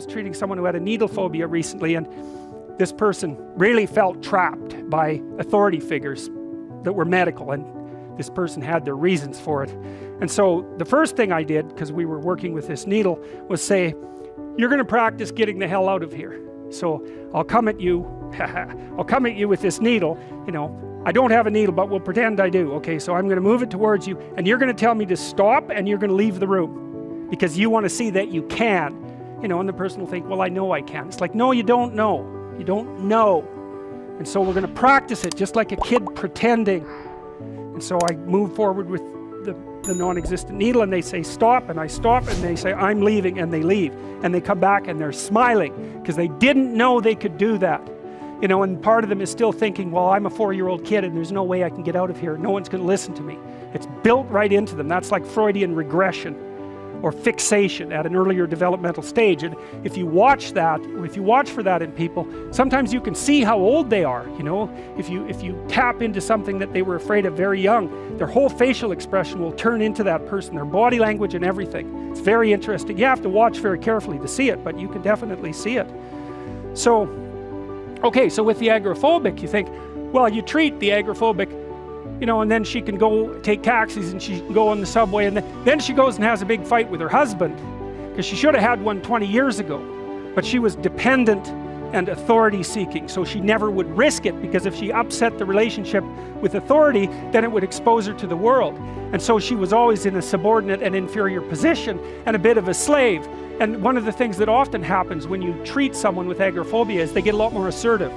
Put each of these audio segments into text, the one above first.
was treating someone who had a needle phobia recently, and this person really felt trapped by authority figures that were medical, and this person had their reasons for it. And so the first thing I did, because we were working with this needle, was say, you're going to practice getting the hell out of here. So I'll come at you, I'll come at you with this needle, you know, I don't have a needle, but we'll pretend I do. Okay, so I'm going to move it towards you, and you're going to tell me to stop, and you're going to leave the room, because you want to see that you can. You know, and the person will think, well, I know I can. It's like, no, you don't know. You don't know. And so we're going to practice it, just like a kid pretending. And so I move forward with the non-existent needle, and they say stop, and I stop, and they say I'm leaving, and they leave, and they come back and they're smiling because they didn't know they could do that, you know. And part of them is still thinking, well, I'm a 4-year-old kid and there's no way I can get out of here, no one's going to listen to me. It's built right into them. That's like Freudian regression or fixation at an earlier developmental stage. And if you watch that, or if you watch for that in people, sometimes you can see how old they are. You know, if you tap into something that they were afraid of very young, their whole facial expression will turn into that person, their body language and everything. It's very interesting. You have to watch very carefully to see it, but you can definitely see it. So, okay, so with the agoraphobic, you think, well, you treat the agoraphobic, you know, and then she can go take taxis, and she can go on the subway, and then she goes and has a big fight with her husband, because she should have had one 20 years ago, but she was dependent and authority seeking, so she never would risk it, because if she upset the relationship with authority, then it would expose her to the world. And so she was always in a subordinate and inferior position, and a bit of a slave. And one of the things that often happens when you treat someone with agoraphobia is they get a lot more assertive.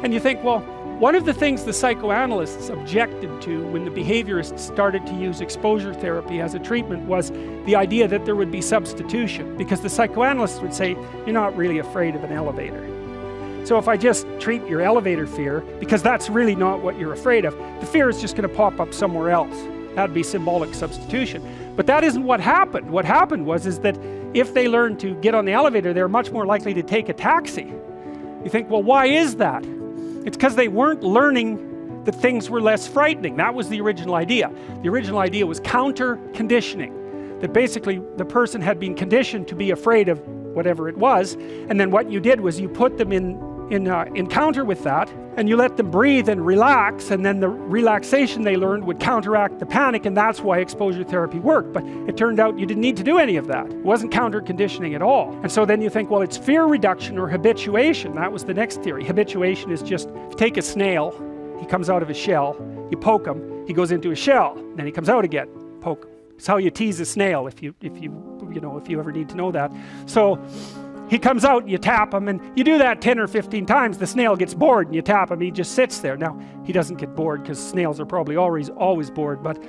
And you think, well, one of the things the psychoanalysts objected to when the behaviorists started to use exposure therapy as a treatment was the idea that there would be substitution, because the psychoanalysts would say, you're not really afraid of an elevator. So if I just treat your elevator fear, because that's really not what you're afraid of, the fear is just going to pop up somewhere else. That'd be symbolic substitution. But that isn't what happened. What happened is that if they learned to get on the elevator, they're much more likely to take a taxi. You think, well, why is that? It's because they weren't learning that things were less frightening. That was the original idea. The original idea was counter-conditioning. That basically the person had been conditioned to be afraid of whatever it was, and then what you did was you put them in encounter with that, and you let them breathe and relax, and then the relaxation they learned would counteract the panic, and that's why exposure therapy worked. But it turned out you didn't need to do any of that. It wasn't counter-conditioning at all. And so then you think, well, it's fear reduction or habituation. That was the next theory. Habituation is just, if you take a snail, he comes out of a shell, you poke him, he goes into a shell, then he comes out again, poke him. It's how you tease a snail, if you ever need to know that. So he comes out, you tap him, and you do that 10 or 15 times, the snail gets bored, and you tap him, he just sits there. Now, he doesn't get bored, because snails are probably always bored, but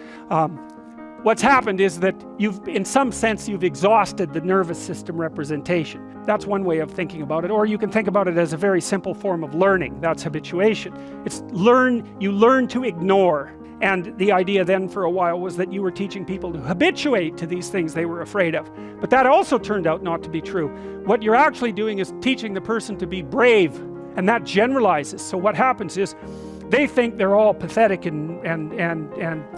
what's happened is that in some sense, you've exhausted the nervous system representation. That's one way of thinking about it. Or you can think about it as a very simple form of learning. That's habituation. It's you learn to ignore. And the idea then for a while was that you were teaching people to habituate to these things they were afraid of. But that also turned out not to be true. What you're actually doing is teaching the person to be brave, and that generalizes. So what happens is they think they're all pathetic and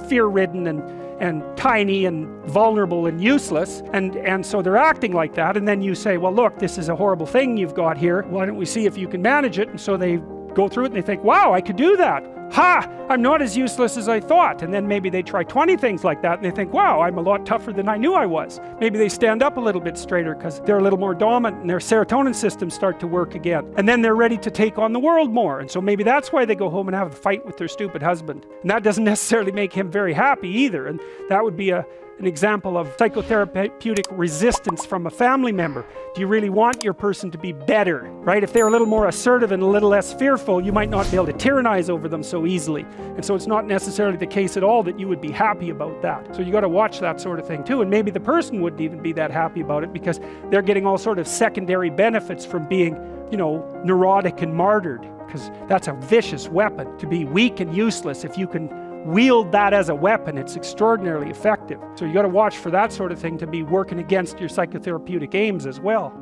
fear-ridden and tiny and vulnerable and useless, and so they're acting like that. And then you say, well, look, this is a horrible thing you've got here. Why don't we see if you can manage it? And so they go through it and they think, wow, I could do that. Ha! I'm not as useless as I thought. And then maybe they try 20 things like that and they think, wow, I'm a lot tougher than I knew I was. Maybe they stand up a little bit straighter because they're a little more dominant and their serotonin systems start to work again. And then they're ready to take on the world more. And so maybe that's why they go home and have a fight with their stupid husband. And that doesn't necessarily make him very happy either. And that would be an example of psychotherapeutic resistance from a family member. Do you really want your person to be better, right? If they're a little more assertive and a little less fearful, you might not be able to tyrannize over them so easily. And so it's not necessarily the case at all that you would be happy about that. So you got to watch that sort of thing too. And maybe the person wouldn't even be that happy about it because they're getting all sort of secondary benefits from being, neurotic and martyred, because that's a vicious weapon. To be weak and useless, if you can wield that as a weapon, it's extraordinarily effective. So you got to watch for that sort of thing to be working against your psychotherapeutic aims as well.